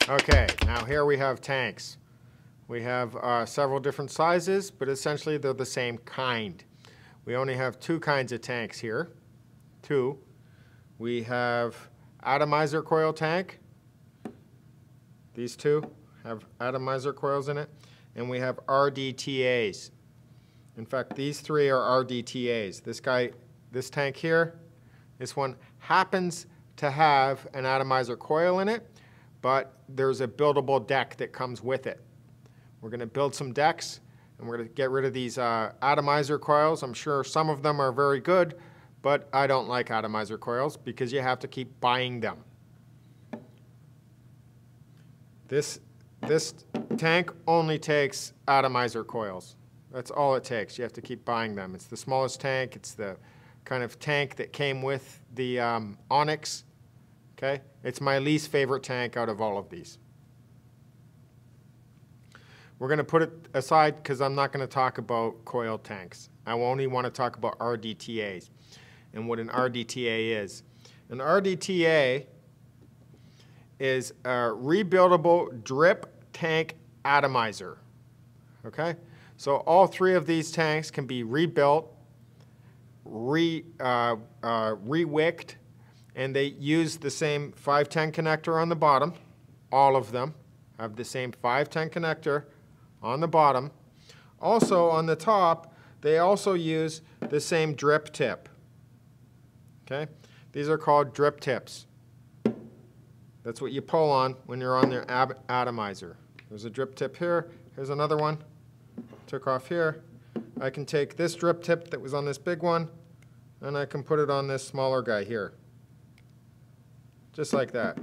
Okay, now here we have tanks. We have several different sizes, but essentially they're the same kind. We only have two kinds of tanks here. Two. We have atomizer coil tank. These two have atomizer coils in it. And we have RDTAs. In fact, these three are RDTAs. This tank here, this one happens to have an atomizer coil in it, but there's a buildable deck that comes with it. We're going to build some decks, and we're going to get rid of these atomizer coils. I'm sure some of them are very good, but I don't like atomizer coils because you have to keep buying them. This tank only takes atomizer coils. That's all it takes. You have to keep buying them. It's the smallest tank. It's the kind of tank that came with the Onyx. Okay? It's my least favorite tank out of all of these. We're going to put it aside because I'm not going to talk about coil tanks. I only want to talk about RDTAs and what an RDTA is. An RDTA is a rebuildable drip tank atomizer. Okay? So all three of these tanks can be rebuilt, re-wicked, and they use the same 510 connector on the bottom. All of them have the same 510 connector on the bottom. Also on the top, they also use the same drip tip. Okay? These are called drip tips. That's what you pull on when you're on their atomizer. There's a drip tip here. Here's another one. Took off here. I can take this drip tip that was on this big one, and I can put it on this smaller guy here. Just like that.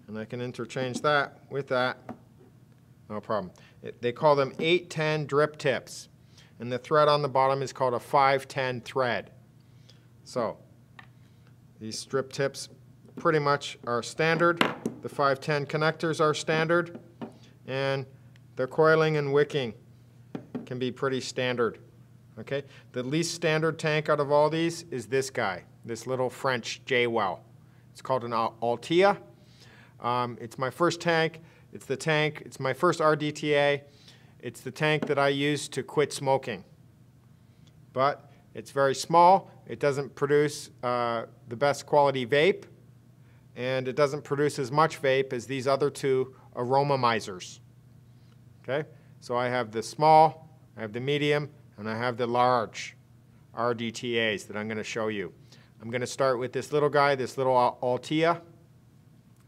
And I can interchange that with that. No problem. They call them 810 drip tips. And the thread on the bottom is called a 510 thread. So these drip tips pretty much are standard. The 510 connectors are standard. And the coiling and wicking can be pretty standard. Okay? The least standard tank out of all these is this guy, this little French J-well. It's called an Altea. It's my first tank. It's my first RDTA. It's the tank that I use to quit smoking. But it's very small. It doesn't produce the best quality vape. And it doesn't produce as much vape as these other two aromamizers. Okay? So I have the small, I have the medium, and I have the large RDTAs that I'm going to show you. I'm going to start with this little guy, this little Altea,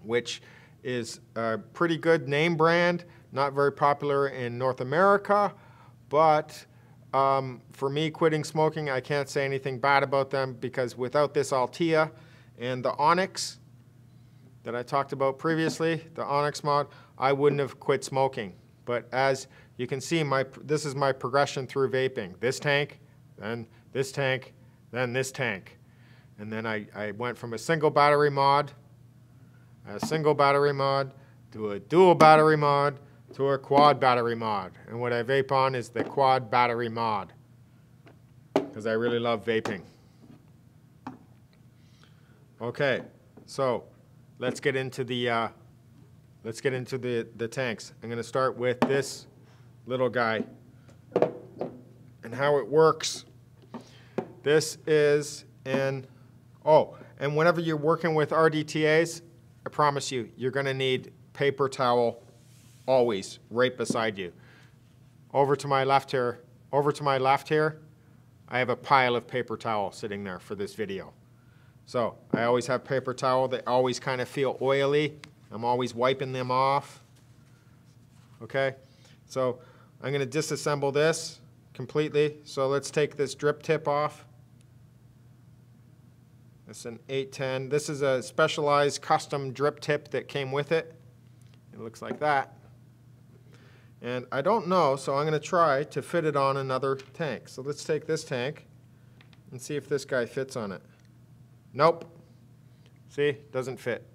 which is a pretty good name brand, not very popular in North America, but for me quitting smoking, I can't say anything bad about them because without this Altea and the Onyx that I talked about previously, the Onyx mod, I wouldn't have quit smoking. But as you can see, this is my progression through vaping. This tank, then this tank, then this tank. And then I went from a single battery mod to a dual battery mod to a quad battery mod. And what I vape on is the quad battery mod because I really love vaping. Okay, so let's get into the tanks. I'm going to start with this little guy and how it works. This is and whenever you're working with RDTAs, I promise you, you're going to need paper towel always right beside you. Over to my left here, I have a pile of paper towel sitting there for this video. So I always have paper towel. They always kind of feel oily. I'm always wiping them off. Okay? So I'm going to disassemble this completely. So let's take this drip tip off. It's an 810. This is a specialized custom drip tip that came with it. It looks like that. And I don't know, so I'm going to try to fit it on another tank. So let's take this tank and see if this guy fits on it. Nope. See? Doesn't fit.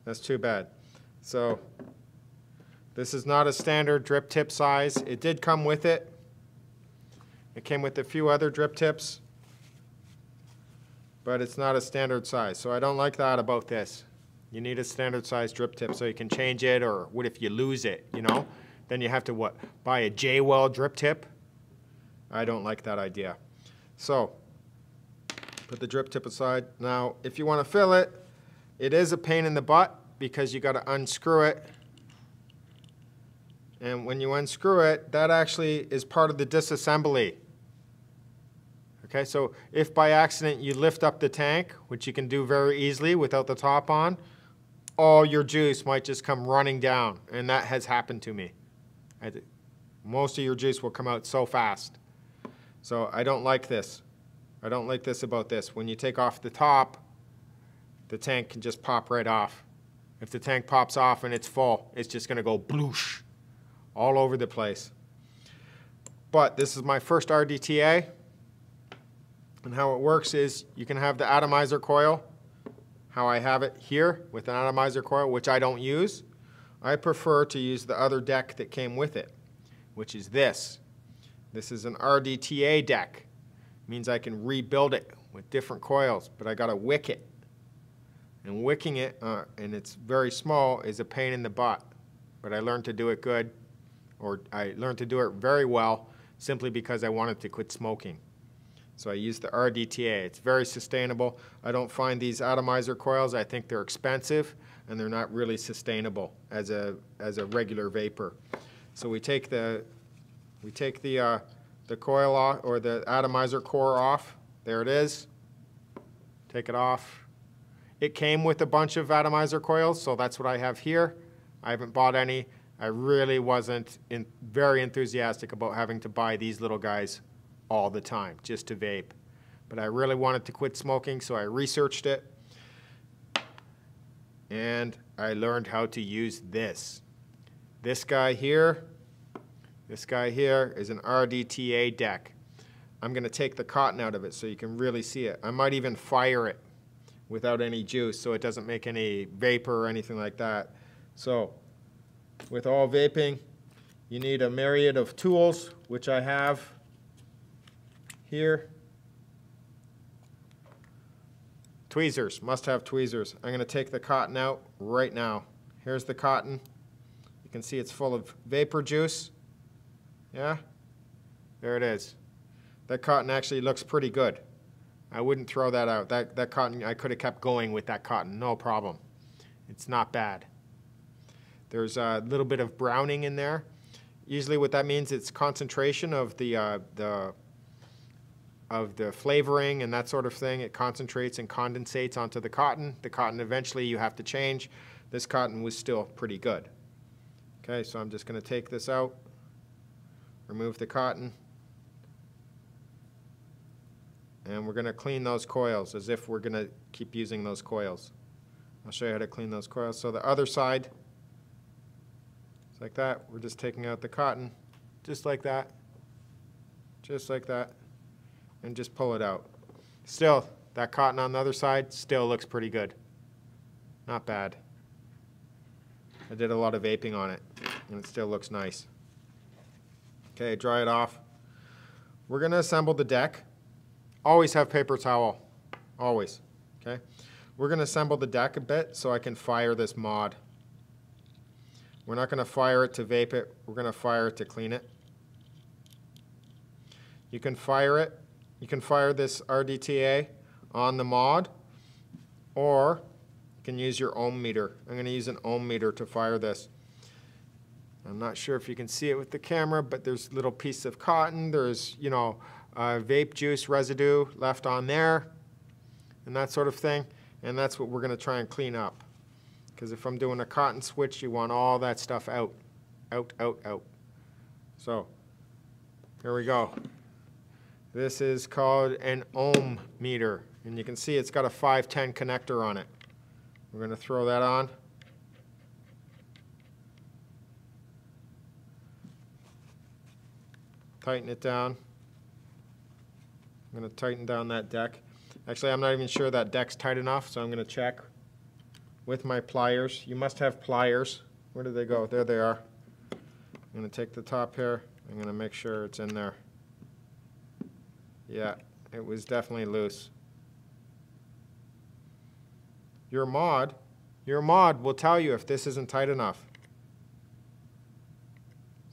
That's too bad. So this is not a standard drip tip size. It did come with it. It came with a few other drip tips. but it's not a standard size. So I don't like that about this. You need a standard size drip tip so you can change it, or what if you lose it, you know? Then you have to what? Buy a J-Well drip tip? I don't like that idea. So put the drip tip aside. Now, if you want to fill it, it is a pain in the butt because you got to unscrew it. And when you unscrew it, that actually is part of the disassembly. Okay, so if by accident you lift up the tank, which you can do very easily without the top on, all your juice might just come running down, and that has happened to me. Most of your juice will come out so fast. So I don't like this. I don't like this about this. When you take off the top, the tank can just pop right off. If the tank pops off and it's full, it's just going to go bloosh all over the place. But this is my first RDTA. And how it works is you can have the atomizer coil, how I have it here with an atomizer coil, which I don't use. I prefer to use the other deck that came with it, which is this. This is an RDTA deck. It means I can rebuild it with different coils, but I got to wick it. And wicking it, and it's very small, is a pain in the butt. But I learned to do it good, or I learned to do it very well, simply because I wanted to quit smoking. So I use the RDTA. It's very sustainable. I don't find these atomizer coils, I think they're expensive, and they're not really sustainable as a regular vapor. So we take the coil off, or the atomizer core off. There it is. Take it off. It came with a bunch of atomizer coils, so that's what I have here. I haven't bought any. I really wasn't very enthusiastic about having to buy these little guys all the time just to vape. But I really wanted to quit smoking, so I researched it. And I learned how to use this. This guy here is an RDTA deck. I'm going to take the cotton out of it so you can really see it. I might even fire it without any juice so it doesn't make any vapor or anything like that. So with all vaping, you need a myriad of tools, which I have here. Tweezers, must have tweezers. I'm going to take the cotton out right now. Here's the cotton. You can see it's full of vapor juice. Yeah, there it is. That cotton actually looks pretty good. I wouldn't throw that out. That cotton, I could have kept going with that cotton, no problem. It's not bad. There's a little bit of browning in there. Usually what that means, it's concentration of the flavoring and that sort of thing. It concentrates and condensates onto the cotton. The cotton eventually you have to change. This cotton was still pretty good. Okay, so I'm just going to take this out, remove the cotton, and we're going to clean those coils as if we're going to keep using those coils. I'll show you how to clean those coils. So the other side, it's like that. We're just taking out the cotton, just like that, and just pull it out. Still, that cotton on the other side still looks pretty good. Not bad. I did a lot of vaping on it, and it still looks nice. Okay, dry it off. We're going to assemble the deck. Always have paper towel, always, okay? We're going to assemble the deck a bit so I can fire this mod. We're not going to fire it to vape it. We're going to fire it to clean it. You can fire it. You can fire this RDTA on the mod, or you can use your ohm meter. I'm going to use an ohm meter to fire this. I'm not sure if you can see it with the camera, but there's a little piece of cotton. There's, you know, vape juice residue left on there and that sort of thing. And that's what we're going to try and clean up. Because if I'm doing a cotton switch, you want all that stuff out. Out, out, out. So here we go. This is called an ohm meter. And you can see it's got a 510 connector on it. We're going to throw that on. Tighten it down. I'm going to tighten down that deck. Actually, I'm not even sure that deck's tight enough, so I'm going to check with my pliers. You must have pliers. Where did they go? There they are. I'm going to take the top here. I'm going to make sure it's in there. Yeah, it was definitely loose. your mod will tell you if this isn't tight enough.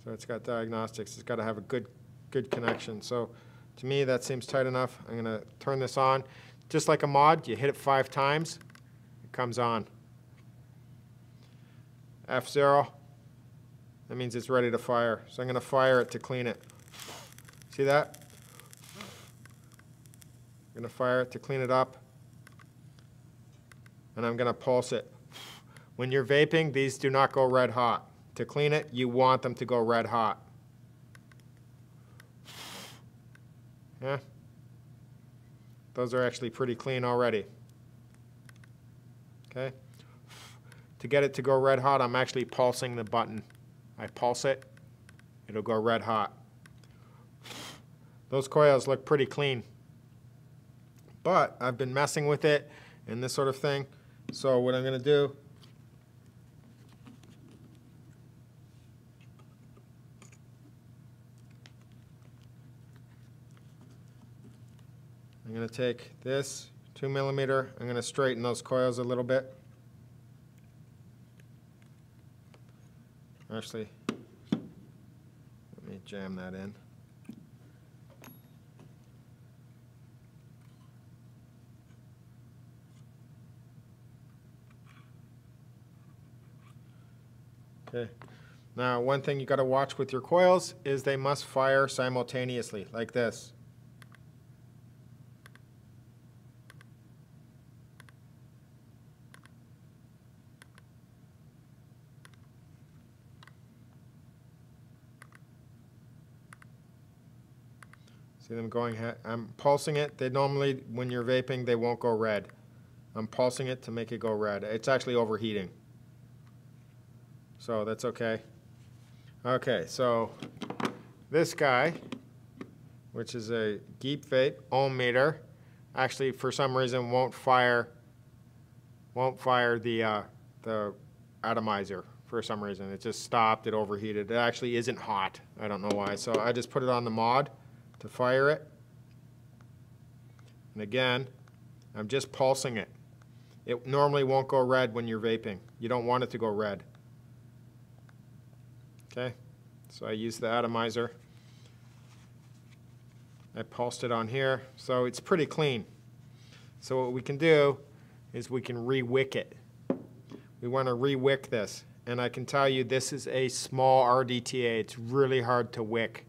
So it's got diagnostics. It's got to have a good connection. So to me, that seems tight enough. I'm going to turn this on. Just like a mod, you hit it 5 times, it comes on. F0, that means it's ready to fire. So I'm going to fire it to clean it. See that? I'm going to fire it to clean it up. And I'm going to pulse it. When you're vaping, these do not go red hot. To clean it, you want them to go red hot. Yeah? Those are actually pretty clean already. Okay? To get it to go red hot, I'm actually pulsing the button. I pulse it, it'll go red hot. Those coils look pretty clean. But I've been messing with it and this sort of thing. So what I'm going to do, I'm going to take this 2mm, I'm going to straighten those coils a little bit. Actually, let me jam that in. Okay. Now, one thing you got to watch with your coils is they must fire simultaneously, like this. See them going, I'm pulsing it. They normally, when you're vaping, they won't go red. I'm pulsing it to make it go red. It's actually overheating. So that's okay. Okay, so this guy, which is a Geep Vape ohm meter, actually for some reason won't fire the atomizer for some reason. It just stopped, it overheated. It actually isn't hot. I don't know why. So I just put it on the mod to fire it. And again, I'm just pulsing it. It normally won't go red when you're vaping. You don't want it to go red. Okay, so I use the atomizer. I pulsed it on here, so it's pretty clean. So what we can do is we can re-wick it. We want to re-wick this. And I can tell you this is a small RDTA. It's really hard to wick.